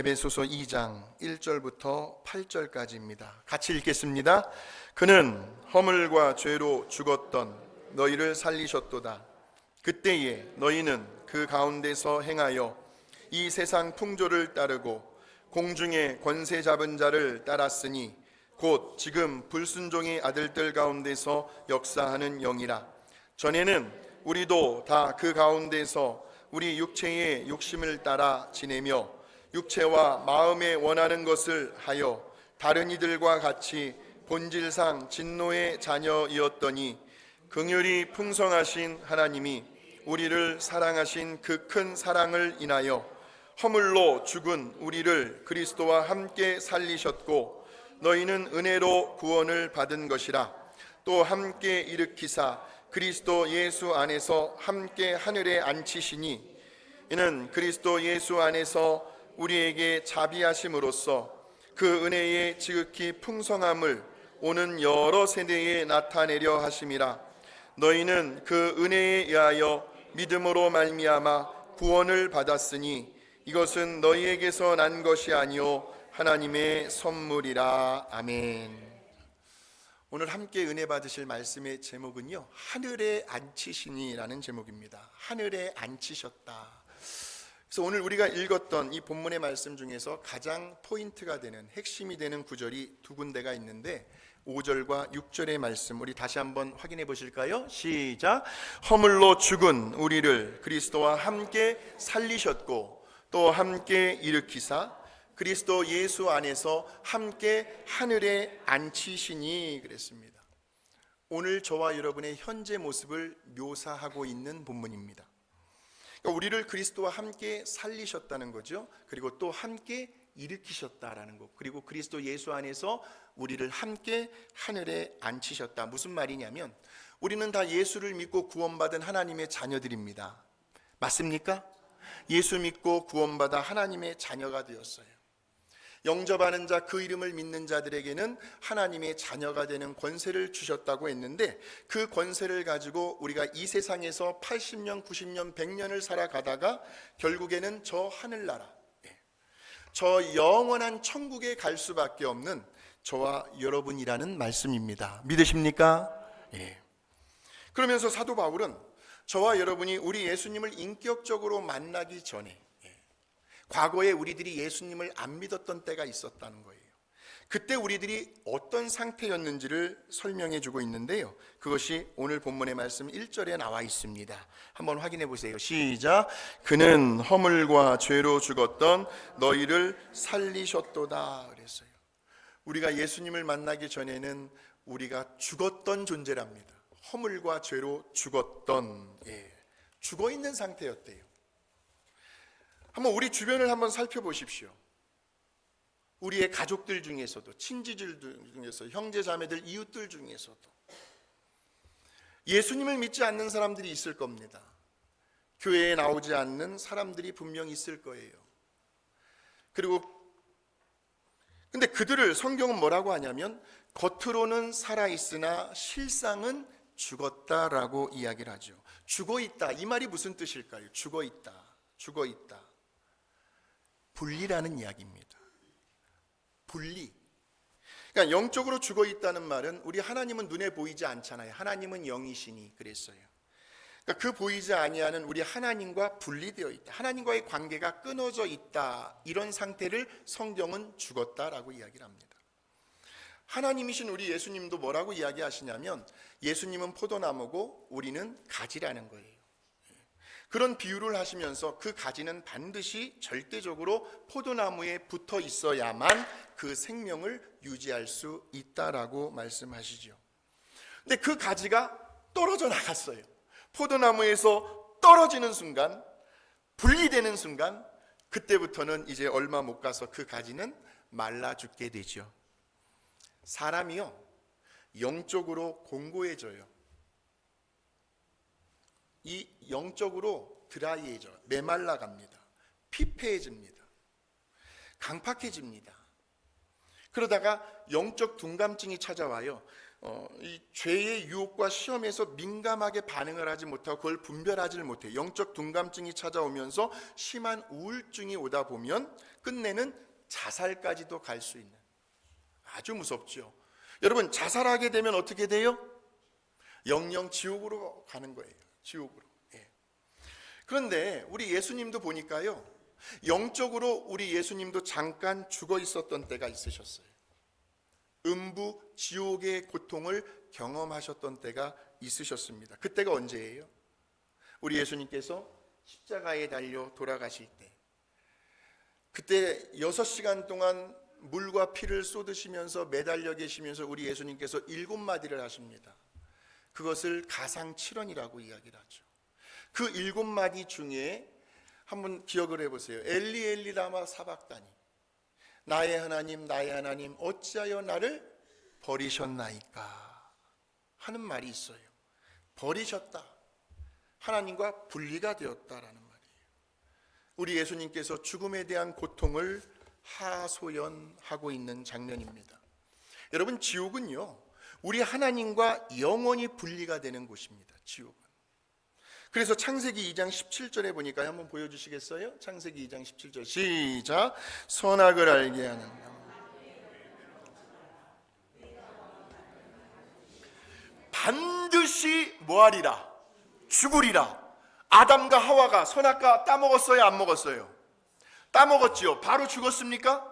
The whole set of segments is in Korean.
에베소서 2장 1절부터 8절까지입니다. 같이 읽겠습니다. 그는 허물과 죄로 죽었던 너희를 살리셨도다. 그때에 너희는 그 가운데서 행하여 이 세상 풍조를 따르고 공중의 권세 잡은 자를 따랐으니 곧 지금 불순종의 아들들 가운데서 역사하는 영이라. 전에는 우리도 다 그 가운데서 우리 육체의 욕심을 따라 지내며 육체와 마음에 원하는 것을 하여 다른 이들과 같이 본질상 진노의 자녀이었더니 긍휼이 풍성하신 하나님이 우리를 사랑하신 그 큰 사랑을 인하여 허물로 죽은 우리를 그리스도와 함께 살리셨고 너희는 은혜로 구원을 받은 것이라. 또 함께 일으키사 그리스도 예수 안에서 함께 하늘에 앉히시니 이는 그리스도 예수 안에서 우리에게 자비하심으로써 그 은혜의 지극히 풍성함을 오는 여러 세대에 나타내려 하심이라. 너희는 그 은혜에 의하여 믿음으로 말미암아 구원을 받았으니 이것은 너희에게서 난 것이 아니요 하나님의 선물이라. 아멘. 오늘 함께 은혜 받으실 말씀의 제목은요, 하늘에 앉히시니라는 제목입니다. 하늘에 앉히셨다. 그래서 오늘 우리가 읽었던 이 본문의 말씀 중에서 가장 포인트가 되는, 핵심이 되는 구절이 두 군데가 있는데 5절과 6절의 말씀 우리 다시 한번 확인해 보실까요? 시작. 허물로 죽은 우리를 그리스도와 함께 살리셨고 또 함께 일으키사 그리스도 예수 안에서 함께 하늘에 앉히시니 그랬습니다. 오늘 저와 여러분의 현재 모습을 묘사하고 있는 본문입니다. 그러니까 우리를 그리스도와 함께 살리셨다는 거죠. 그리고 또 함께 일으키셨다라는 것. 그리고 그리스도 예수 안에서 우리를 함께 하늘에 앉히셨다. 무슨 말이냐면 우리는 다 예수를 믿고 구원받은 하나님의 자녀들입니다. 맞습니까? 예수 믿고 구원받아 하나님의 자녀가 되었어요. 영접하는 자, 그 이름을 믿는 자들에게는 하나님의 자녀가 되는 권세를 주셨다고 했는데 그 권세를 가지고 우리가 이 세상에서 80년, 90년, 100년을 살아가다가 결국에는 저 하늘나라, 저 영원한 천국에 갈 수밖에 없는 저와 여러분이라는 말씀입니다. 믿으십니까? 예. 그러면서 사도 바울은 저와 여러분이 우리 예수님을 인격적으로 만나기 전에 과거에 우리들이 예수님을 안 믿었던 때가 있었다는 거예요. 그때 우리들이 어떤 상태였는지를 설명해 주고 있는데요, 그것이 오늘 본문의 말씀 1절에 나와 있습니다. 한번 확인해 보세요. 시작. 그는 허물과 죄로 죽었던 너희를 살리셨도다 그랬어요. 우리가 예수님을 만나기 전에는 우리가 죽었던 존재랍니다. 허물과 죄로 죽었던, 죽어있는 상태였대요. 한번 우리 주변을 한번 살펴보십시오. 우리의 가족들 중에서도, 친지들 중에서, 형제 자매들, 이웃들 중에서도 예수님을 믿지 않는 사람들이 있을 겁니다. 교회에 나오지 않는 사람들이 분명히 있을 거예요. 그리고 근데 그들을 성경은 뭐라고 하냐면 겉으로는 살아있으나 실상은 죽었다라고 이야기를 하죠. 죽어있다, 이 말이 무슨 뜻일까요? 죽어있다, 죽어있다, 분리라는 이야기입니다. 분리. 그러니까 영적으로 죽어있다는 말은 우리 하나님은 눈에 보이지 않잖아요. 하나님은 영이시니 그랬어요. 그러니까 그 보이지 아니하는 우리 하나님과 분리되어 있다, 하나님과의 관계가 끊어져 있다, 이런 상태를 성경은 죽었다라고 이야기를 합니다. 하나님이신 우리 예수님도 뭐라고 이야기하시냐면 예수님은 포도나무고 우리는 가지라는 거예요. 그런 비유를 하시면서 그 가지는 반드시 절대적으로 포도나무에 붙어 있어야만 그 생명을 유지할 수 있다라고 말씀하시죠. 근데 그 가지가 떨어져 나갔어요. 포도나무에서 떨어지는 순간, 분리되는 순간, 그때부터는 이제 얼마 못 가서 그 가지는 말라 죽게 되죠. 사람이요, 영적으로 공고해져요. 이 영적으로 드라이해져, 메말라 갑니다. 피폐해집니다. 강팍해집니다. 그러다가 영적 둔감증이 찾아와요. 이 죄의 유혹과 시험에서 민감하게 반응을 하지 못하고 그걸 분별하지 못해 영적 둔감증이 찾아오면서 심한 우울증이 오다 보면 끝내는 자살까지도 갈 수 있는, 아주 무섭죠. 여러분, 자살하게 되면 어떻게 돼요? 영영 지옥으로 가는 거예요. 지옥으로. 그런데 우리 예수님도 보니까요, 영적으로 우리 예수님도 잠깐 죽어 있었던 때가 있으셨어요. 음부 지옥의 고통을 경험하셨던 때가 있으셨습니다. 그때가 언제예요? 우리 예수님께서 십자가에 달려 돌아가실 때, 그때 6시간 동안 물과 피를 쏟으시면서 매달려 계시면서 우리 예수님께서 7마디를 하십니다. 그것을 가상칠언이라고 이야기를 하죠. 그 7마디 중에 한번 기억을 해보세요. 엘리 엘리 라마 사박다니, 나의 하나님 어찌하여 나를 버리셨나이까 하는 말이 있어요. 버리셨다, 하나님과 분리가 되었다라는 말이에요. 우리 예수님께서 죽음에 대한 고통을 하소연하고 있는 장면입니다. 여러분, 지옥은요, 우리 하나님과 영원히 분리가 되는 곳입니다. 지옥은. 그래서 창세기 2장 17절에 보니까 한번 보여주시겠어요? 창세기 2장 17절 시작. 선악을 알게 하는, 반드시 뭐하리라? 죽으리라. 아담과 하와가 선악과 따먹었어요? 안 먹었어요? 따먹었지요. 바로 죽었습니까?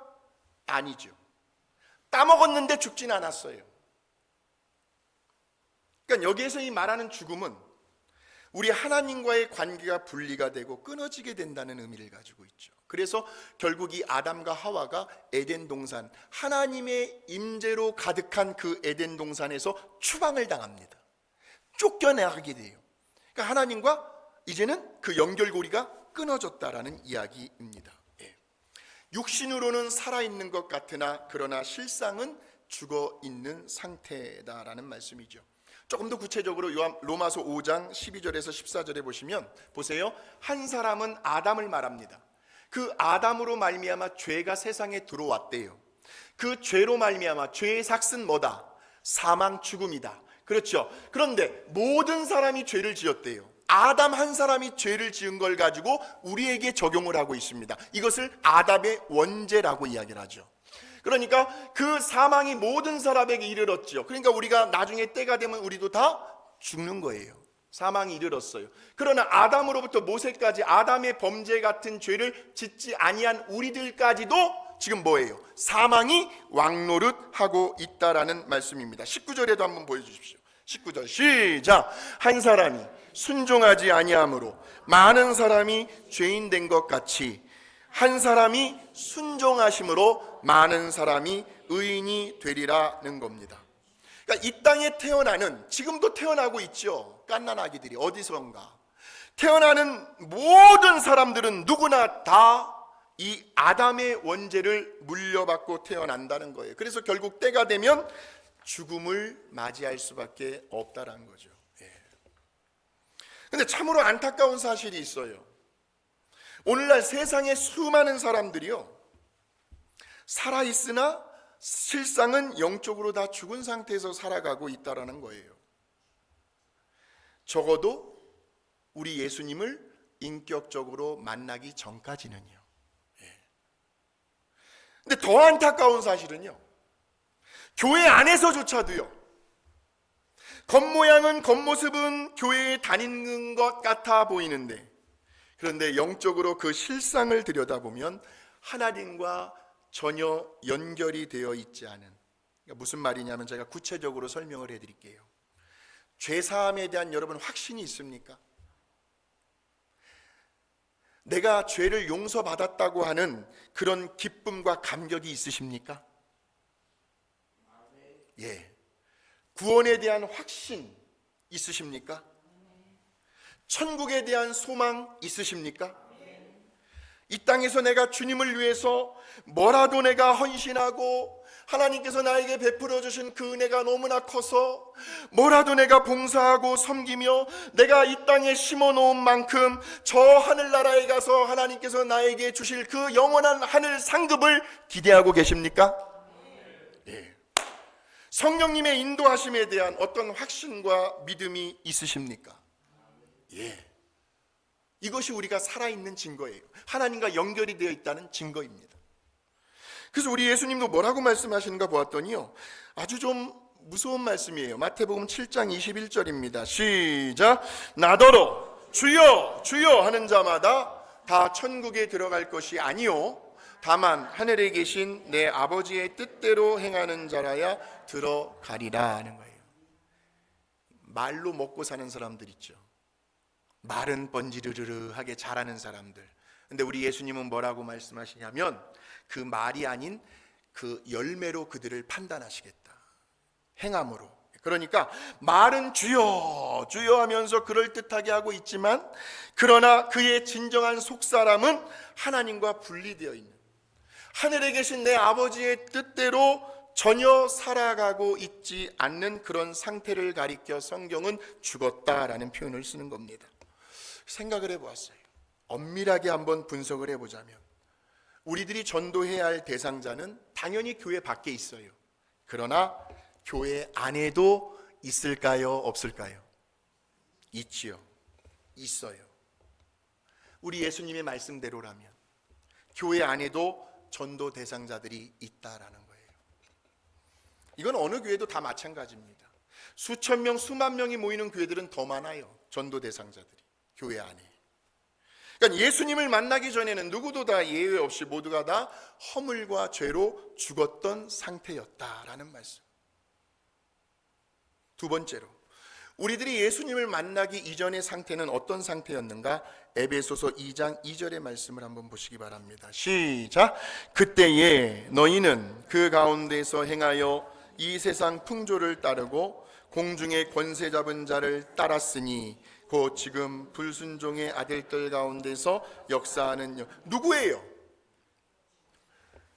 아니죠. 따먹었는데 죽진 않았어요. 그러니까 여기에서 이 말하는 죽음은 우리 하나님과의 관계가 분리가 되고 끊어지게 된다는 의미를 가지고 있죠. 그래서 결국 이 아담과 하와가 에덴 동산, 하나님의 임재로 가득한 그 에덴 동산에서 추방을 당합니다. 쫓겨나게 돼요. 그러니까 하나님과 이제는 그 연결고리가 끊어졌다라는 이야기입니다. 육신으로는 살아있는 것 같으나 그러나 실상은 죽어있는 상태다라는 말씀이죠. 조금 더 구체적으로 로마서 5장 12절에서 14절에 보시면 보세요. 한 사람은 아담을 말합니다. 그 아담으로 말미암아 죄가 세상에 들어왔대요. 그 죄로 말미암아 죄의 삭은 뭐다? 사망, 죽음이다. 그렇죠. 그런데 모든 사람이 죄를 지었대요. 아담 한 사람이 죄를 지은 걸 가지고 우리에게 적용을 하고 있습니다. 이것을 아담의 원죄라고 이야기를 하죠. 그러니까 그 사망이 모든 사람에게 이르렀죠. 그러니까 우리가 나중에 때가 되면 우리도 다 죽는 거예요. 사망이 이르렀어요. 그러나 아담으로부터 모세까지 아담의 범죄 같은 죄를 짓지 아니한 우리들까지도 지금 뭐예요? 사망이 왕노릇하고 있다라는 말씀입니다. 19절에도 한번 보여주십시오. 19절 시작. 한 사람이 순종하지 아니함으로 많은 사람이 죄인 된 것 같이 한 사람이 순종하심으로 많은 사람이 의인이 되리라는 겁니다. 그러니까 이 땅에 태어나는, 지금도 태어나고 있죠, 갓난 아기들이 어디선가 태어나는 모든 사람들은 누구나 다 이 아담의 원죄를 물려받고 태어난다는 거예요. 그래서 결국 때가 되면 죽음을 맞이할 수밖에 없다는 거죠. 근데 참으로 안타까운 사실이 있어요. 오늘날 세상에 수많은 사람들이요, 살아있으나 실상은 영적으로 다 죽은 상태에서 살아가고 있다는 거예요. 적어도 우리 예수님을 인격적으로 만나기 전까지는요. 근데 더 안타까운 사실은요, 교회 안에서조차도요, 겉모양은, 겉모습은 교회에 다니는 것 같아 보이는데, 그런데 영적으로 그 실상을 들여다보면 하나님과 전혀 연결이 되어 있지 않은, 그러니까 무슨 말이냐면 제가 구체적으로 설명을 해드릴게요. 죄사함에 대한 여러분 확신이 있습니까? 내가 죄를 용서받았다고 하는 그런 기쁨과 감격이 있으십니까? 예. 구원에 대한 확신 있으십니까? 천국에 대한 소망 있으십니까? 이 땅에서 내가 주님을 위해서 뭐라도 내가 헌신하고 하나님께서 나에게 베풀어 주신 그 은혜가 너무나 커서 뭐라도 내가 봉사하고 섬기며 내가 이 땅에 심어 놓은 만큼 저 하늘나라에 가서 하나님께서 나에게 주실 그 영원한 하늘 상급을 기대하고 계십니까? 예. 성령님의 인도하심에 대한 어떤 확신과 믿음이 있으십니까? 예. 이것이 우리가 살아있는 증거예요. 하나님과 연결이 되어 있다는 증거입니다. 그래서 우리 예수님도 뭐라고 말씀하시는가 보았더니요, 아주 좀 무서운 말씀이에요. 마태복음 7장 21절입니다. 시작. 나더러 주여 주여 하는 자마다 다 천국에 들어갈 것이 아니요 다만 하늘에 계신 내 아버지의 뜻대로 행하는 자라야 들어가리라 하는 거예요. 말로 먹고 사는 사람들 있죠. 말은 번지르르르하게 잘하는 사람들. 근데 우리 예수님은 뭐라고 말씀하시냐면 그 말이 아닌 그 열매로 그들을 판단하시겠다. 행함으로. 그러니까 말은 주여 주여 하면서 그럴듯하게 하고 있지만 그러나 그의 진정한 속사람은 하나님과 분리되어 있는, 하늘에 계신 내 아버지의 뜻대로 전혀 살아가고 있지 않는 그런 상태를 가리켜 성경은 죽었다라는 표현을 쓰는 겁니다. 생각을 해보았어요. 엄밀하게 한번 분석을 해보자면 우리들이 전도해야 할 대상자는 당연히 교회 밖에 있어요. 그러나 교회 안에도 있을까요? 없을까요? 있지요. 있어요. 우리 예수님의 말씀대로라면 교회 안에도 전도 대상자들이 있다라는 거예요. 이건 어느 교회도 다 마찬가지입니다. 수천 명, 수만 명이 모이는 교회들은 더 많아요. 전도 대상자들이 교회 안에. 그러니까 예수님을 만나기 전에는 누구도 다 예외 없이 모두가 다 허물과 죄로 죽었던 상태였다라는 말씀. 두 번째로 우리들이 예수님을 만나기 이전의 상태는 어떤 상태였는가? 에베소서 2장 2절의 말씀을 한번 보시기 바랍니다. 시작. 그때에 너희는 그 가운데서 행하여 이 세상 풍조를 따르고 공중의 권세 잡은 자를 따랐으니 곧 지금 불순종의 아들들 가운데서 역사하는 누구예요?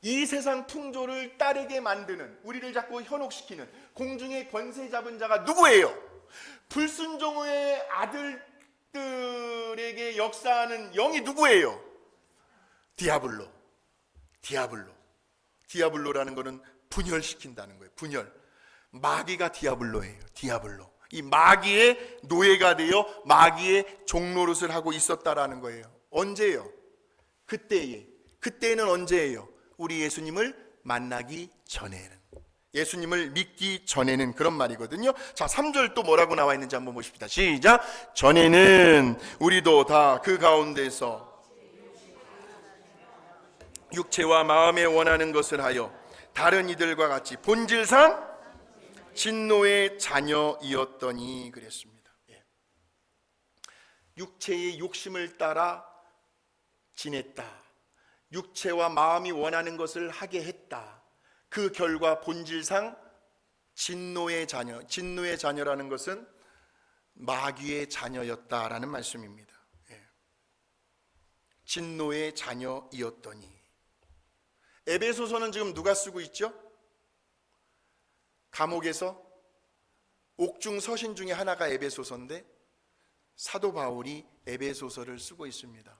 이 세상 풍조를 따르게 만드는, 우리를 자꾸 현혹시키는 공중의 권세 잡은 자가 누구예요? 불순종의 아들들에게 역사하는 영이 누구예요? 디아블로. 디아블로라는 것은 분열시킨다는 거예요. 분열. 마귀가 디아블로예요. 디아블로. 이 마귀의 노예가 되어 마귀의 종노릇을 하고 있었다라는 거예요. 언제예요? 그때에는 언제예요? 우리 예수님을 만나기 전에는, 예수님을 믿기 전에는, 그런 말이거든요. 자, 3절 또 뭐라고 나와 있는지 한번 보십시다. 시작. 전에는 우리도 다 그 가운데서 육체와 마음에 원하는 것을 하여 다른 이들과 같이 본질상 진노의 자녀이었더니 그랬습니다. 육체의 욕심을 따라 지냈다. 육체와 마음이 원하는 것을 하게 했다. 그 결과 본질상 진노의 자녀. 진노의 자녀라는 것은 마귀의 자녀였다라는 말씀입니다. 진노의 자녀이었더니. 에베소서는 지금 누가 쓰고 있죠? 감옥에서 옥중 서신 중에 하나가 에베소서인데 사도 바울이 에베소서를 쓰고 있습니다.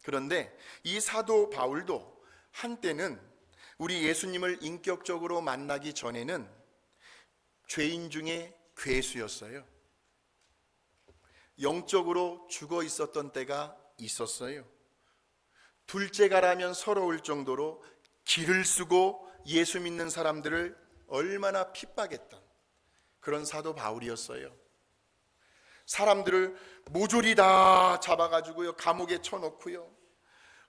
그런데 이 사도 바울도 한때는 우리 예수님을 인격적으로 만나기 전에는 죄인 중에 괴수였어요. 영적으로 죽어 있었던 때가 있었어요. 둘째가라면 서러울 정도로 길을 쓰고 예수 믿는 사람들을 얼마나 핍박했던 그런 사도 바울이었어요. 사람들을 모조리 다 잡아가지고요, 감옥에 쳐놓고요.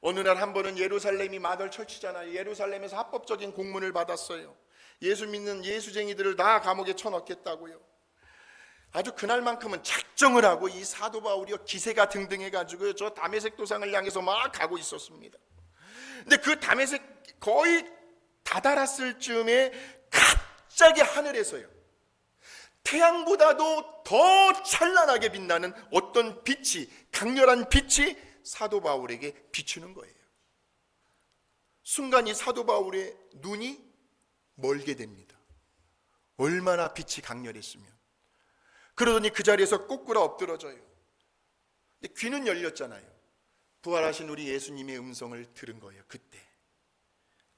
어느 날 한 번은 예루살렘이 마들 철치잖아요. 예루살렘에서 합법적인 공문을 받았어요. 예수 믿는 예수쟁이들을 다 감옥에 쳐넣겠다고요. 아주 그날만큼은 작정을 하고 이 사도 바울이요, 기세가 등등해가지고요, 저 다메섹 도상을 향해서 막 가고 있었습니다. 근데 그 다메섹 거의 다다랐을 즈음에 갑자기 하늘에서요, 태양보다도 더 찬란하게 빛나는 어떤 빛이, 강렬한 빛이 사도 바울에게 비추는 거예요. 순간 이 사도 바울의 눈이 멀게 됩니다. 얼마나 빛이 강렬했으면. 그러더니 그 자리에서 꼬꾸라 엎드러져요. 근데 귀는 열렸잖아요. 부활하신 우리 예수님의 음성을 들은 거예요. 그때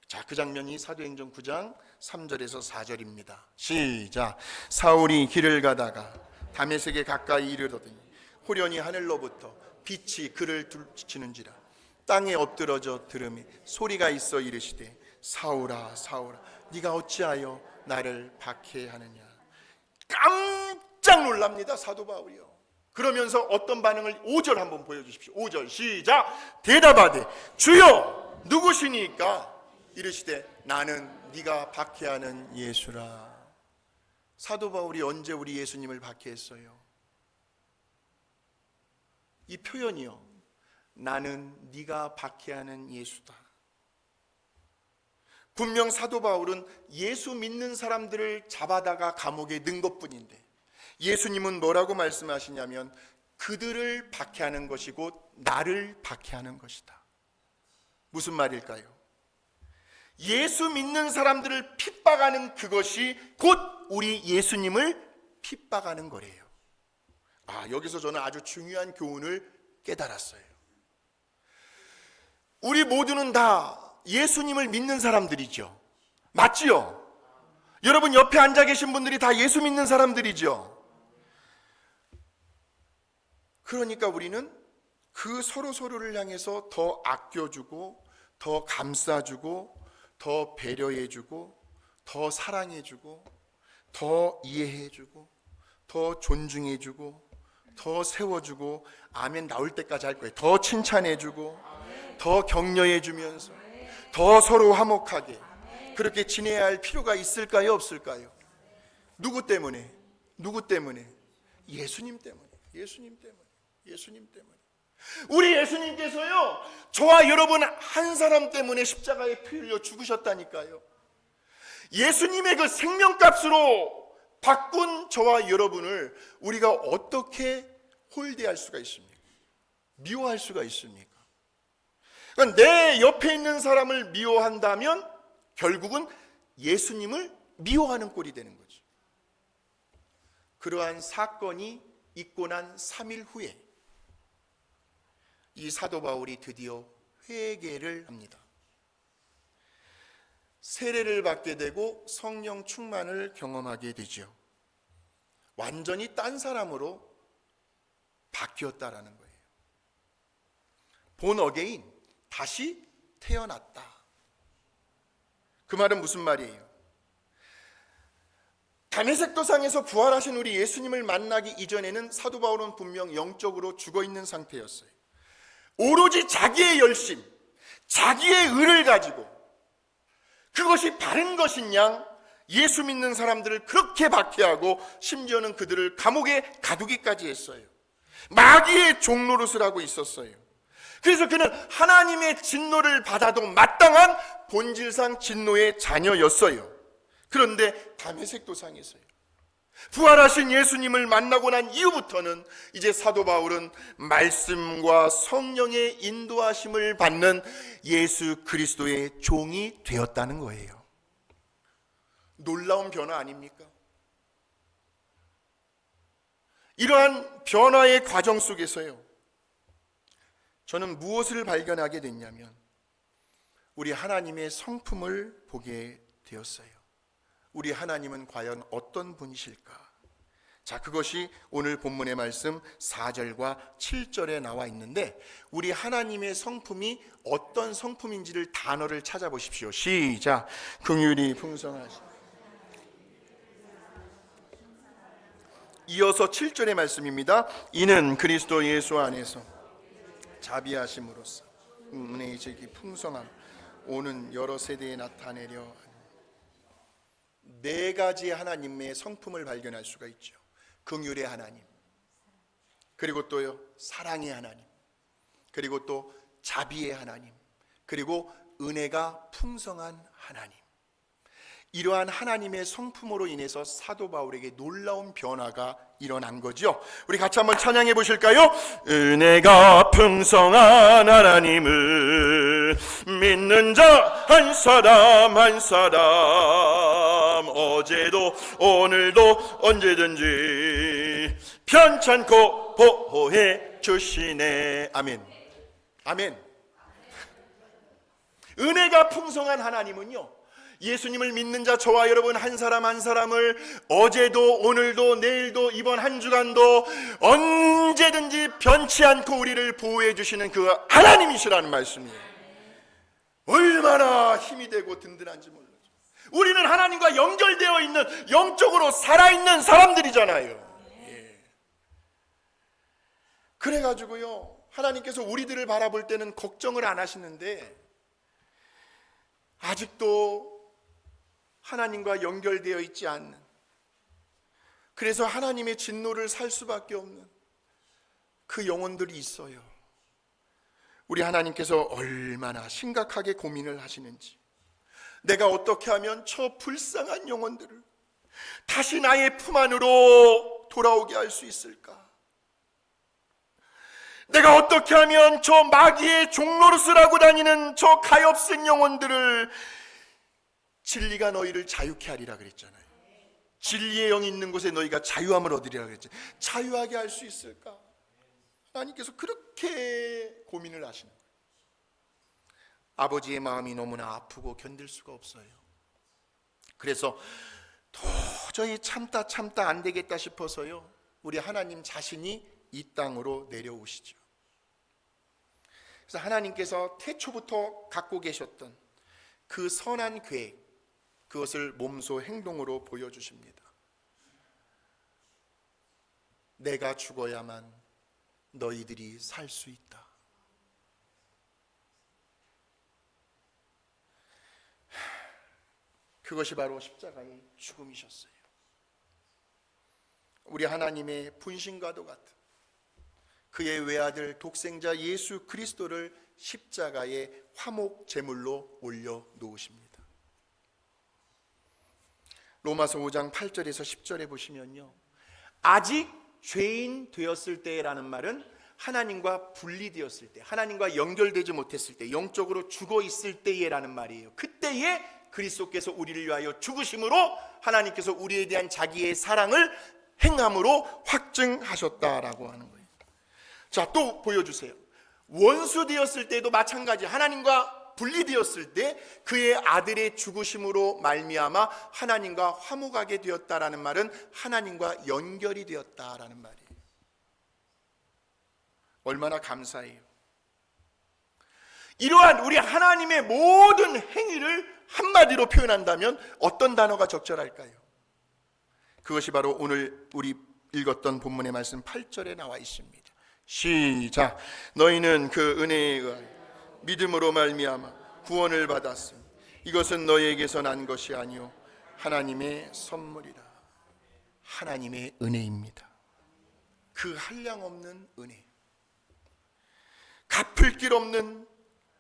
자, 그 장면이 사도행전 9장 3절에서 4절입니다. 시작. 사울이 길을 가다가 다메섹에 가까이 이르더니 호련히 하늘로부터 빛이 그를 둘러치는지라. 땅에 엎드러져 들으니 소리가 있어 이르시되 사울아 사울아 네가 어찌하여 나를 박해하느냐. 깜짝 놀랍니다, 사도 바울이요. 그러면서 어떤 반응을 5절 한번 보여주십시오. 5절 시작. 대답하되 주여 누구시니까? 이르시되 나는 네가 박해하는 예수라. 사도 바울이 언제 우리 예수님을 박해했어요? 이 표현이요, 나는 네가 박해하는 예수다. 분명 사도 바울은 예수 믿는 사람들을 잡아다가 감옥에 넣은 것뿐인데 예수님은 뭐라고 말씀하시냐면 그들을 박해하는 것이 곧 나를 박해하는 것이다. 무슨 말일까요? 예수 믿는 사람들을 핍박하는 그것이 곧 우리 예수님을 핍박하는 거래요. 여기서 저는 아주 중요한 교훈을 깨달았어요. 우리 모두는 다 예수님을 믿는 사람들이죠. 맞지요? 여러분 옆에 앉아 계신 분들이 다 예수 믿는 사람들이죠. 그러니까 우리는 그 서로를 향해서 더 아껴주고 더 감싸주고 더 배려해주고 더 사랑해주고 더 이해해주고 더 존중해주고 더 세워주고 아멘 나올 때까지 할 거예요. 더 칭찬해주고 더 격려해주면서 더 서로 화목하게 그렇게 지내야 할 필요가 있을까요? 없을까요? 누구 때문에? 누구 때문에? 예수님 때문에. 예수님 때문에. 예수님 때문에. 우리 예수님께서요, 저와 여러분 한 사람 때문에 십자가에 피 흘려 죽으셨다니까요. 예수님의 그 생명값으로 바꾼 저와 여러분을 우리가 어떻게 홀대할 수가 있습니까? 미워할 수가 있습니까? 그러니까 내 옆에 있는 사람을 미워한다면 결국은 예수님을 미워하는 꼴이 되는 거죠. 그러한 사건이 있고 난 3일 후에 이 사도 바울이 드디어 회개를 합니다. 세례를 받게 되고 성령 충만을 경험하게 되죠. 완전히 딴 사람으로 바뀌었다라는 거예요. 본 어게인, 다시 태어났다. 그 말은 무슨 말이에요? 다메섹 도상에서 부활하신 우리 예수님을 만나기 이전에는 사도 바울은 분명 영적으로 죽어있는 상태였어요. 오로지 자기의 열심, 자기의 의를 가지고 그것이 바른 것이냐 예수 믿는 사람들을 그렇게 박해하고 심지어는 그들을 감옥에 가두기까지 했어요. 마귀의 종노릇을 하고 있었어요. 그래서 그는 하나님의 진노를 받아도 마땅한 본질상 진노의 자녀였어요. 그런데 다메섹 도상에서요, 부활하신 예수님을 만나고 난 이후부터는 이제 사도 바울은 말씀과 성령의 인도하심을 받는 예수 그리스도의 종이 되었다는 거예요. 놀라운 변화 아닙니까? 이러한 변화의 과정 속에서요, 저는 무엇을 발견하게 됐냐면 우리 하나님의 성품을 보게 되었어요. 우리 하나님은 과연 어떤 분이실까? 자, 그것이 오늘 본문의 말씀 4절과 7절에 나와 있는데 우리 하나님의 성품이 어떤 성품인지를 단어를 찾아보십시오. 시작. 긍휼이 풍성하시. 이어서 7절의 말씀입니다. 이는 그리스도 예수 안에서 자비하심으로써 은혜의 질기 풍성함 오는 여러 세대에 나타내려 하는 네 가지의 하나님의 성품을 발견할 수가 있죠. 긍휼의 하나님, 그리고 또요 사랑의 하나님, 그리고 또 자비의 하나님, 그리고 은혜가 풍성한 하나님. 이러한 하나님의 성품으로 인해서 사도 바울에게 놀라운 변화가 일어난 거죠. 우리 같이 한번 찬양해 보실까요? 은혜가 풍성한 하나님을 믿는 자 한 사람 한 사람 어제도 오늘도 언제든지 편찮고 보호해 주시네. 아멘. 아멘. 은혜가 풍성한 하나님은요, 예수님을 믿는 자 저와 여러분 한 사람 한 사람을 어제도 오늘도 내일도 이번 한 주간도 언제든지 변치 않고 우리를 보호해 주시는 그 하나님이시라는 말씀이에요. 얼마나 힘이 되고 든든한지 몰라요. 우리는 하나님과 연결되어 있는, 영적으로 살아있는 사람들이잖아요. 그래가지고요, 하나님께서 우리들을 바라볼 때는 걱정을 안 하시는데 아직도 하나님과 연결되어 있지 않는, 그래서 하나님의 진노를 살 수밖에 없는 그 영혼들이 있어요. 우리 하나님께서 얼마나 심각하게 고민을 하시는지, 내가 어떻게 하면 저 불쌍한 영혼들을 다시 나의 품 안으로 돌아오게 할 수 있을까? 내가 어떻게 하면 저 마귀의 종노릇을 하고 다니는 저 가엾은 영혼들을, 진리가 너희를 자유케 하리라 그랬잖아요. 진리의 영이 있는 곳에 너희가 자유함을 얻으리라 그랬지. 자유하게 할 수 있을까? 하나님께서 그렇게 고민을 하시는 거예요. 아버지의 마음이 너무나 아프고 견딜 수가 없어요. 그래서 도저히 참다 안 되겠다 싶어서요, 우리 하나님 자신이 이 땅으로 내려오시죠. 그래서 하나님께서 태초부터 갖고 계셨던 그 선한 계획, 그것을 몸소 행동으로 보여주십니다. 내가 죽어야만 너희들이 살 수 있다. 그것이 바로 십자가의 죽음이셨어요. 우리 하나님의 분신과도 같은 그의 외아들 독생자 예수 그리스도를 십자가의 화목 제물로 올려놓으십니다. 로마서 5장 8절에서 10절에 보시면요, 아직 죄인 되었을 때라는 말은 하나님과 분리되었을 때, 하나님과 연결되지 못했을 때, 영적으로 죽어 있을 때에라는 말이에요. 그때에 그리스도께서 우리를 위하여 죽으심으로 하나님께서 우리에 대한 자기의 사랑을 행함으로 확증하셨다라고 하는 거예요. 자, 또 보여주세요. 원수 되었을 때도 마찬가지, 하나님과 분리되었을 때 그의 아들의 죽으심으로 말미암아 하나님과 화목하게 되었다라는 말은 하나님과 연결이 되었다라는 말이에요. 얼마나 감사해요. 이러한 우리 하나님의 모든 행위를 한마디로 표현한다면 어떤 단어가 적절할까요? 그것이 바로 오늘 우리 읽었던 본문의 말씀 8절에 나와 있습니다. 시작. 너희는 그 은혜에 의하여 믿음으로 말미암아 구원을 받았으니 이것은 너희에게서 난 것이 아니요 하나님의 선물이라. 하나님의 은혜입니다. 그 한량없는 은혜, 갚을 길 없는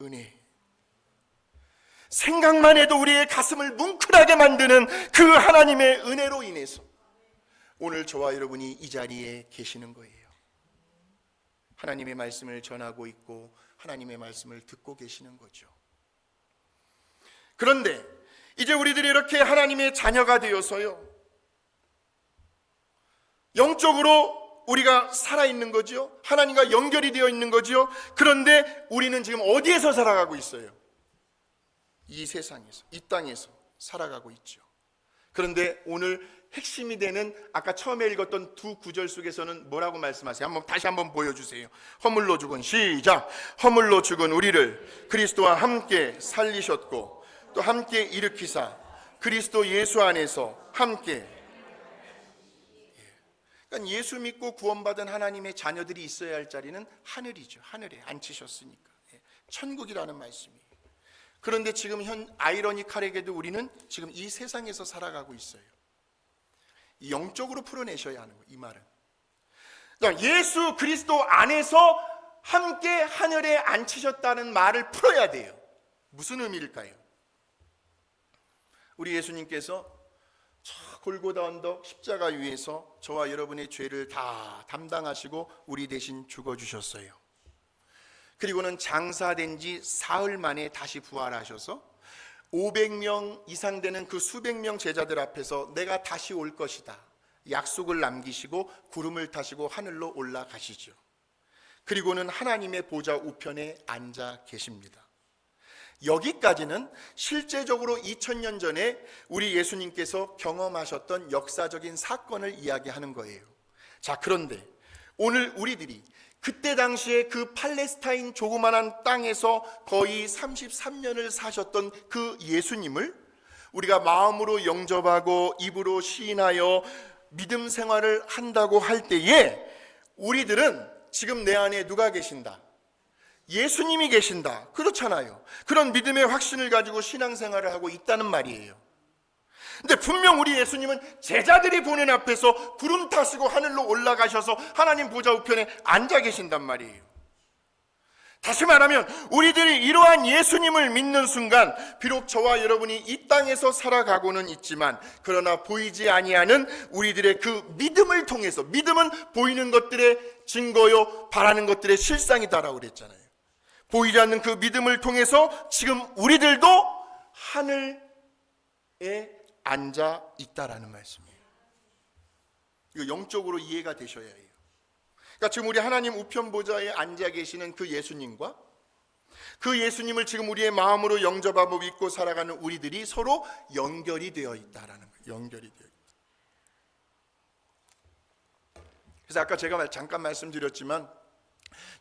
은혜, 생각만 해도 우리의 가슴을 뭉클하게 만드는 그 하나님의 은혜로 인해서 오늘 저와 여러분이 이 자리에 계시는 거예요. 하나님의 말씀을 전하고 있고 하나님의 말씀을 듣고 계시는 거죠. 그런데 이제 우리들이 이렇게 하나님의 자녀가 되어서요, 영적으로 우리가 살아있는 거죠. 하나님과 연결이 되어 있는 거죠. 그런데 우리는 지금 어디에서 살아가고 있어요? 이 세상에서, 이 땅에서 살아가고 있죠. 그런데 오늘 핵심이 되는 아까 처음에 읽었던 두 구절 속에서는 뭐라고 말씀하세요? 다시 한번 보여주세요. 허물로 죽은, 시작. 허물로 죽은 우리를 그리스도와 함께 살리셨고 또 함께 일으키사 그리스도 예수 안에서 함께. 그러니까 예수 믿고 구원받은 하나님의 자녀들이 있어야 할 자리는 하늘이죠. 하늘에 앉히셨으니까 천국이라는 말씀이에요. 그런데 지금 아이러니컬하게도 우리는 지금 이 세상에서 살아가고 있어요. 영적으로 풀어내셔야 하는 거예요, 이 말은. 예수 그리스도 안에서 함께 하늘에 앉히셨다는 말을 풀어야 돼요. 무슨 의미일까요? 우리 예수님께서 저 골고다 언덕 십자가 위에서 저와 여러분의 죄를 다 담당하시고 우리 대신 죽어주셨어요. 그리고는 장사된 지 사흘 만에 다시 부활하셔서 500명 이상 되는 그 수백 명 제자들 앞에서 내가 다시 올 것이다 약속을 남기시고 구름을 타시고 하늘로 올라가시죠. 그리고는 하나님의 보좌 우편에 앉아 계십니다. 여기까지는 실제적으로 2000년 전에 우리 예수님께서 경험하셨던 역사적인 사건을 이야기하는 거예요. 자, 그런데 오늘 우리들이 그때 당시에 그 팔레스타인 조그만한 땅에서 거의 33년을 사셨던 그 예수님을 우리가 마음으로 영접하고 입으로 시인하여 믿음 생활을 한다고 할 때에 우리들은 지금 내 안에 누가 계신다? 예수님이 계신다. 그렇잖아요. 그런 믿음의 확신을 가지고 신앙생활을 하고 있다는 말이에요. 근데 분명 우리 예수님은 제자들이 보는 앞에서 구름 타시고 하늘로 올라가셔서 하나님 보좌 우편에 앉아 계신단 말이에요. 다시 말하면 우리들이 이러한 예수님을 믿는 순간 비록 저와 여러분이 이 땅에서 살아가고는 있지만 그러나 보이지 아니하는 우리들의 그 믿음을 통해서, 믿음은 보이는 것들의 증거요 바라는 것들의 실상이다라고 그랬잖아요. 보이지 않는 그 믿음을 통해서 지금 우리들도 하늘에 앉아 있다라는 말씀이에요. 이거 영적으로 이해가 되셔야 해요. 그러니까 지금 우리 하나님 우편 보좌에 앉아 계시는 그 예수님과 그 예수님을 지금 우리의 마음으로 영접하고 믿고 살아가는 우리들이 서로 연결이 되어 있다라는 거예요. 연결이 되어 있다. 그래서 아까 제가 잠깐 말씀드렸지만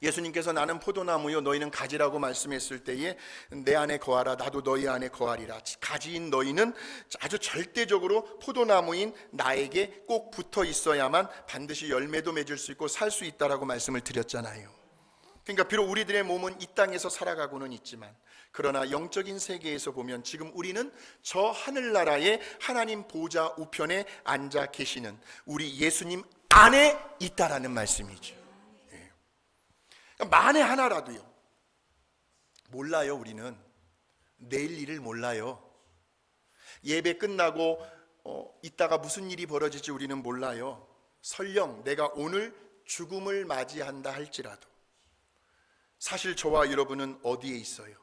예수님께서 나는 포도나무요 너희는 가지라고 말씀했을 때에 내 안에 거하라 나도 너희 안에 거하리라. 가지인 너희는 아주 절대적으로 포도나무인 나에게 꼭 붙어 있어야만 반드시 열매도 맺을 수 있고 살 수 있다라고 말씀을 드렸잖아요. 그러니까 비록 우리들의 몸은 이 땅에서 살아가고는 있지만 그러나 영적인 세계에서 보면 지금 우리는 저 하늘나라의 하나님 보좌 우편에 앉아 계시는 우리 예수님 안에 있다라는 말씀이죠. 만에 하나라도요 몰라요. 우리는 내일 일을 몰라요. 예배 끝나고 이따가 무슨 일이 벌어질지 우리는 몰라요. 설령 내가 오늘 죽음을 맞이한다 할지라도 사실 저와 여러분은 어디에 있어요?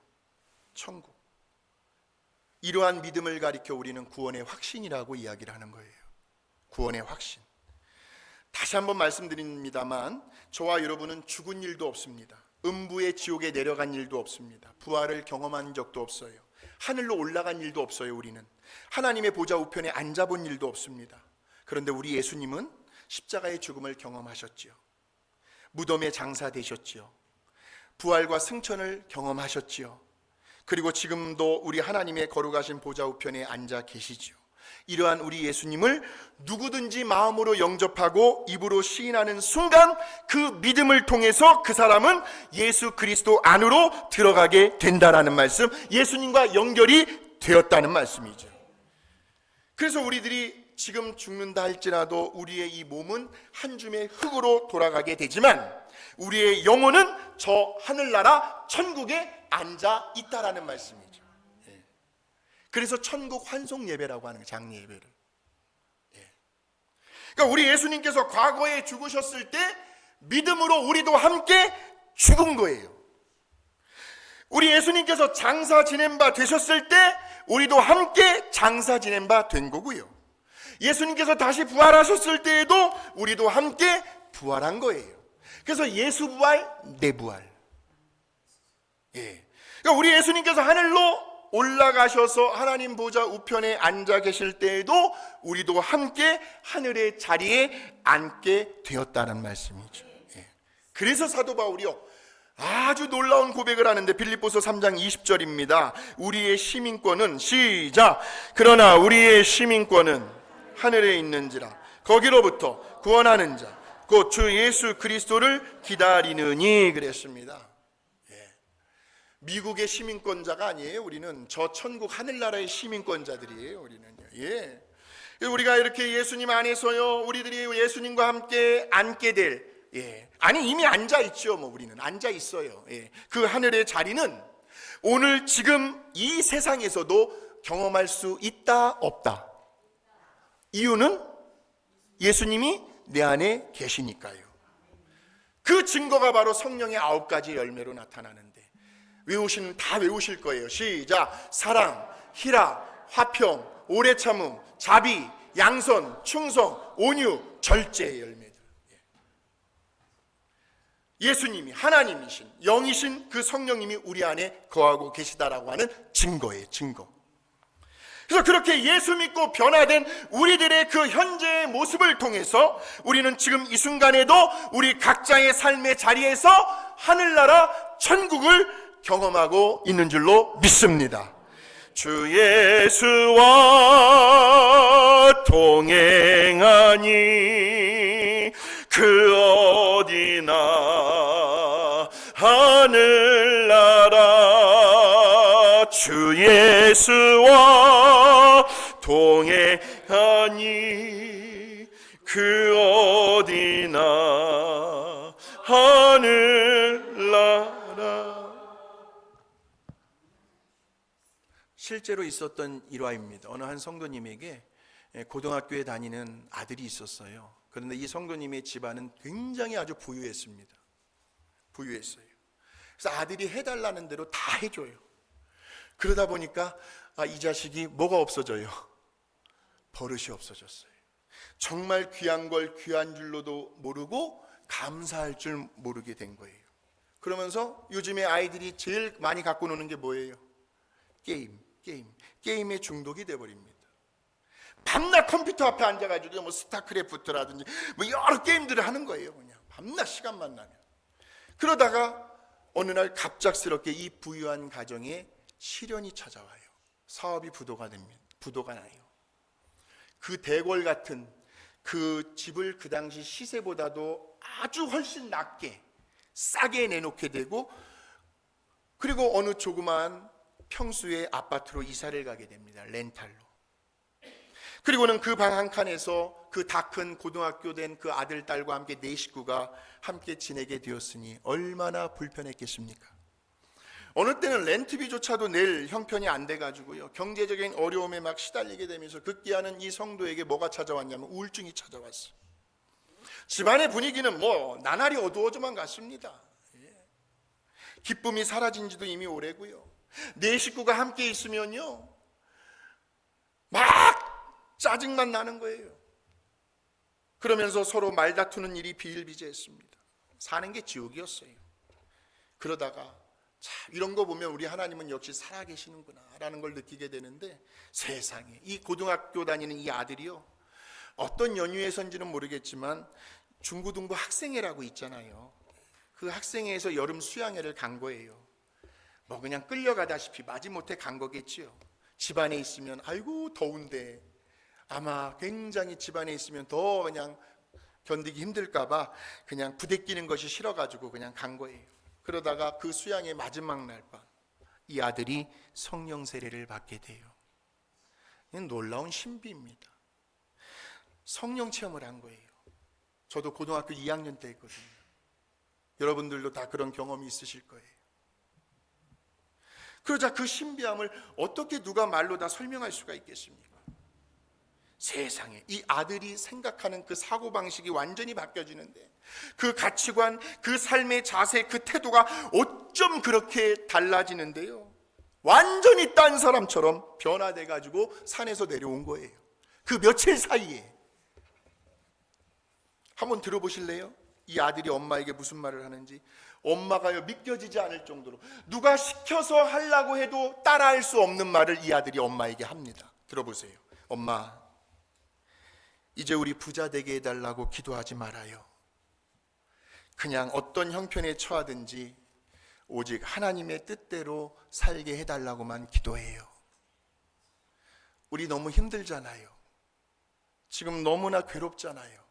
천국. 이러한 믿음을 가리켜 우리는 구원의 확신이라고 이야기를 하는 거예요. 구원의 확신. 다시 한번 말씀드립니다만 저와 여러분은 죽은 일도 없습니다. 음부의 지옥에 내려간 일도 없습니다. 부활을 경험한 적도 없어요. 하늘로 올라간 일도 없어요. 우리는 하나님의 보좌 우편에 앉아본 일도 없습니다. 그런데 우리 예수님은 십자가의 죽음을 경험하셨지요. 무덤에 장사되셨지요. 부활과 승천을 경험하셨지요. 그리고 지금도 우리 하나님의 거룩하신 보좌 우편에 앉아 계시지요. 이러한 우리 예수님을 누구든지 마음으로 영접하고 입으로 시인하는 순간 그 믿음을 통해서 그 사람은 예수 그리스도 안으로 들어가게 된다라는 말씀, 예수님과 연결이 되었다는 말씀이죠. 그래서 우리들이 지금 죽는다 할지라도 우리의 이 몸은 한 줌의 흙으로 돌아가게 되지만 우리의 영혼은 저 하늘나라 천국에 앉아 있다라는 말씀이죠. 그래서 천국 환송 예배라고 하는 장례 예배를. 그러니까 우리 예수님께서 과거에 죽으셨을 때 믿음으로 우리도 함께 죽은 거예요. 우리 예수님께서 장사 지낸 바 되셨을 때 우리도 함께 장사 지낸 바 된 거고요. 예수님께서 다시 부활하셨을 때에도 우리도 함께 부활한 거예요. 그래서 예수 부활, 내 부활. 그러니까 우리 예수님께서 하늘로 올라가셔서 하나님 보좌 우편에 앉아 계실 때에도 우리도 함께 하늘의 자리에 앉게 되었다는 말씀이죠. 그래서 사도 바울이요 아주 놀라운 고백을 하는데 빌립보서 3장 20절입니다. 우리의 시민권은 시작 그러나 우리의 시민권은 하늘에 있는지라 거기로부터 구원하는 자 곧 주 예수 그리스도를 기다리느니 그랬습니다. 미국의 시민권자가 아니에요. 우리는 저 천국 하늘나라의 시민권자들이에요. 우리는요. 우리가 이렇게 예수님 안에서요 우리들이 예수님과 함께 앉게 될 아니 이미 앉아 있죠. 우리는 앉아 있어요. 그 하늘의 자리는 오늘 지금 이 세상에서도 경험할 수 있다 없다. 이유는 예수님이 내 안에 계시니까요. 그 증거가 바로 성령의 9가지 열매로 나타나는데 외우시는 다 외우실 거예요. 시작. 사랑, 희락, 화평, 오래 참음, 자비, 양선, 충성, 온유, 절제의 열매들. 예수님이 하나님이신 영이신 그 성령님이 우리 안에 거하고 계시다라고 하는 증거예요. 증거. 그래서 그렇게 예수 믿고 변화된 우리들의 그 현재의 모습을 통해서 우리는 지금 이 순간에도 우리 각자의 삶의 자리에서 하늘나라 천국을 경험하고 있는 줄로 믿습니다. 주 예수와 동행하니 그 어디나 하늘나라 주 예수와 동행하니 그 어디나 하늘나라. 실제로 있었던 일화입니다. 어느 한 성도님에게 고등학교에 다니는 아들이 있었어요. 그런데 이 성도님의 집안은 굉장히 아주 부유했습니다. 부유했어요. 그래서 아들이 해달라는 대로 다 해줘요. 그러다 보니까 이 자식이 뭐가 없어져요? 버릇이 없어졌어요. 정말 귀한 걸 귀한 줄로도 모르고 감사할 줄 모르게 된 거예요. 그러면서 요즘에 아이들이 제일 많이 갖고 노는 게 뭐예요? 게임에 중독이 돼버립니다. 밤낮 컴퓨터 앞에 앉아가지고 뭐 스타크래프트라든지 뭐 여러 게임들을 하는 거예요. 그냥 밤낮 시간만 나면. 그러다가 어느 날 갑작스럽게 이 부유한 가정에 시련이 찾아와요. 사업이 부도가 됩니다. 부도가 나요. 그 대궐 같은 그 집을 그 당시 시세보다도 아주 훨씬 낮게 싸게 내놓게 되고, 그리고 어느 조그마한 평수의 아파트로 이사를 가게 됩니다. 렌탈로. 그리고는 그 방 한 칸에서 그 다 큰 고등학교 된 그 아들, 딸과 함께 네 식구가 함께 지내게 되었으니 얼마나 불편했겠습니까? 어느 때는 렌트비조차도 낼 형편이 안 돼가지고요, 경제적인 어려움에 막 시달리게 되면서 급기야는 이 성도에게 뭐가 찾아왔냐면 우울증이 찾아왔어요. 집안의 분위기는 뭐 나날이 어두워져만 갔습니다. 기쁨이 사라진 지도 이미 오래고요. 네 식구가 함께 있으면요 막 짜증만 나는 거예요. 그러면서 서로 말다투는 일이 비일비재했습니다. 사는 게 지옥이었어요. 그러다가 이런 거 보면 우리 하나님은 역시 살아계시는구나 라는 걸 느끼게 되는데, 세상에 이 고등학교 다니는 이 아들이요, 어떤 연유에선지는 모르겠지만 중고등부 학생회라고 있잖아요. 그 학생회에서 여름 수양회를 간 거예요. 뭐 그냥 끌려가다시피 마지못해 간 거겠지요. 집안에 있으면 아이고 더운데 아마 굉장히 집안에 있으면 더 그냥 견디기 힘들까봐 그냥 부대끼는 것이 싫어가지고 그냥 간 거예요. 그러다가 그 수양의 마지막 날 밤 이 아들이 성령 세례를 받게 돼요. 이건 놀라운 신비입니다. 성령 체험을 한 거예요. 저도 고등학교 2학년 때 했거든요. 여러분들도 다 그런 경험이 있으실 거예요. 그러자 그 신비함을 어떻게 누가 말로 다 설명할 수가 있겠습니까? 세상에 이 아들이 생각하는 그 사고방식이 완전히 바뀌어지는데, 그 가치관, 그 삶의 자세, 그 태도가 어쩜 그렇게 달라지는데요, 완전히 딴 사람처럼 변화돼가지고 산에서 내려온 거예요. 그 며칠 사이에. 한번 들어보실래요? 이 아들이 엄마에게 무슨 말을 하는지. 엄마가요 믿겨지지 않을 정도로 누가 시켜서 하려고 해도 따라할 수 없는 말을 이 아들이 엄마에게 합니다. 들어보세요. 엄마, 이제 우리 부자 되게 해달라고 기도하지 말아요. 그냥 어떤 형편에 처하든지 오직 하나님의 뜻대로 살게 해달라고만 기도해요. 우리 너무 힘들잖아요. 지금 너무나 괴롭잖아요.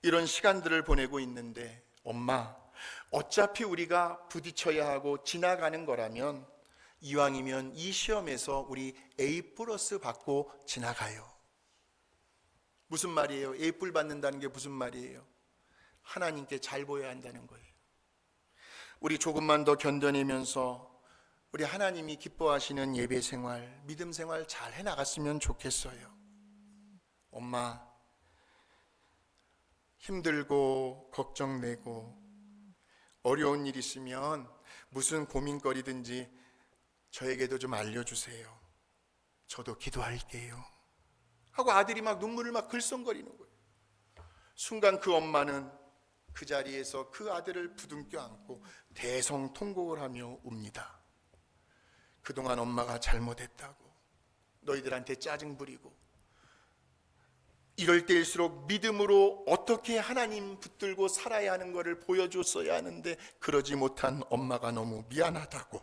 이런 시간들을 보내고 있는데 엄마, 어차피 우리가 부딪혀야 하고 지나가는 거라면 이왕이면 이 시험에서 우리 A+ 받고 지나가요. 무슨 말이에요? A+ 받는다는 게 무슨 말이에요? 하나님께 잘 보여야 한다는 거예요. 우리 조금만 더 견뎌내면서 우리 하나님이 기뻐하시는 예배 생활, 믿음 생활 잘 해나갔으면 좋겠어요. 엄마, 힘들고 걱정되고 어려운 일 있으면 무슨 고민거리든지 저에게도 좀 알려주세요. 저도 기도할게요. 하고 아들이 막 눈물을 막 글썽거리는 거예요. 순간 그 엄마는 그 자리에서 그 아들을 부둥켜 안고 대성통곡을 하며 웁니다. 그동안 엄마가 잘못했다고, 너희들한테 짜증 부리고, 이럴 때일수록 믿음으로 어떻게 하나님 붙들고 살아야 하는 것을 보여줬어야 하는데 그러지 못한 엄마가 너무 미안하다고.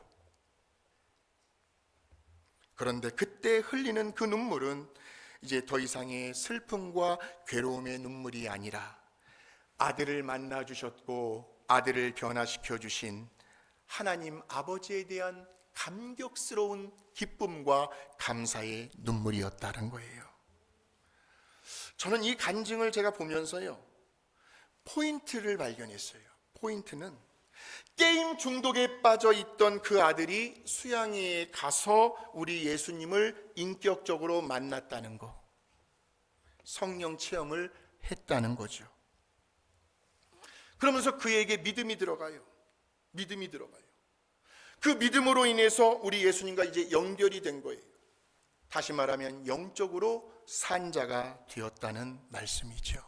그런데 그때 흘리는 그 눈물은 이제 더 이상의 슬픔과 괴로움의 눈물이 아니라 아들을 만나 주셨고 아들을 변화시켜 주신 하나님 아버지에 대한 감격스러운 기쁨과 감사의 눈물이었다는 거예요. 저는 이 간증을 제가 보면서요, 포인트를 발견했어요. 포인트는 게임 중독에 빠져 있던 그 아들이 수양회에 가서 우리 예수님을 인격적으로 만났다는 거, 성령 체험을 했다는 거죠. 그러면서 그에게 믿음이 들어가요. 믿음이 들어가요. 그 믿음으로 인해서 우리 예수님과 이제 연결이 된 거예요. 다시 말하면 영적으로 산 자가 되었다는 말씀이죠.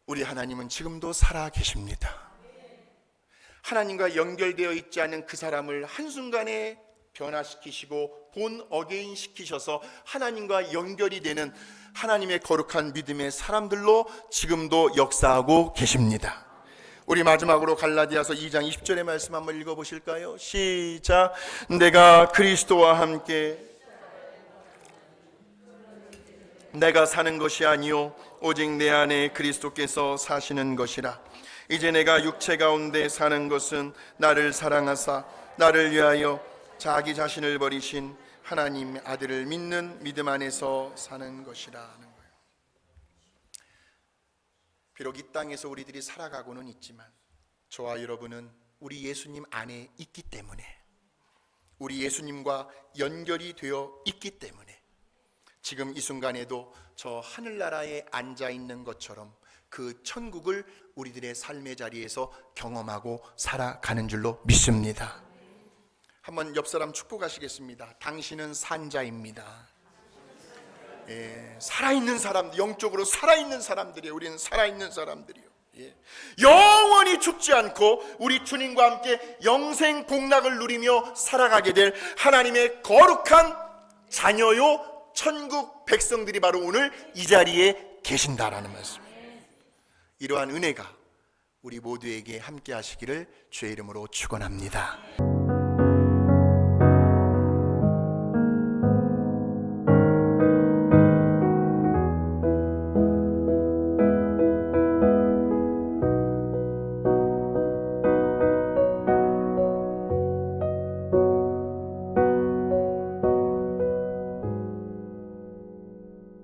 우리 하나님은 지금도 살아 계십니다. 하나님과 연결되어 있지 않은 그 사람을 한순간에 변화시키시고 본 어게인 시키셔서 하나님과 연결이 되는 하나님의 거룩한 믿음의 사람들로 지금도 역사하고 계십니다. 우리 마지막으로 갈라디아서 2장 20절의 말씀 한번 읽어보실까요? 시작. 내가 그리스도와 함께 내가 사는 것이 아니요 오직 내 안에 그리스도께서 사시는 것이라. 이제 내가 육체 가운데 사는 것은 나를 사랑하사 나를 위하여 자기 자신을 버리신 하나님 아들을 믿는 믿음 안에서 사는 것이라 하는 거예요. 비록 이 땅에서 우리들이 살아가고는 있지만 저와 여러분은 우리 예수님 안에 있기 때문에, 우리 예수님과 연결이 되어 있기 때문에 지금 이 순간에도 저 하늘나라에 앉아 있는 것처럼 그 천국을 우리들의 삶의 자리에서 경험하고 살아가는 줄로 믿습니다. 한번 옆 사람 축복하시겠습니다. 당신은 산자입니다. 살아있는 사람, 영적으로 살아있는 사람들이에요. 우리는 살아있는 사람들이요. 영원히 죽지 않고 우리 주님과 함께 영생 복락을 누리며 살아가게 될 하나님의 거룩한 자녀요 천국 백성들이 바로 오늘 이 자리에 계신다라는 말씀이에요. 이러한 은혜가 우리 모두에게 함께 하시기를 주의 이름으로 축원합니다.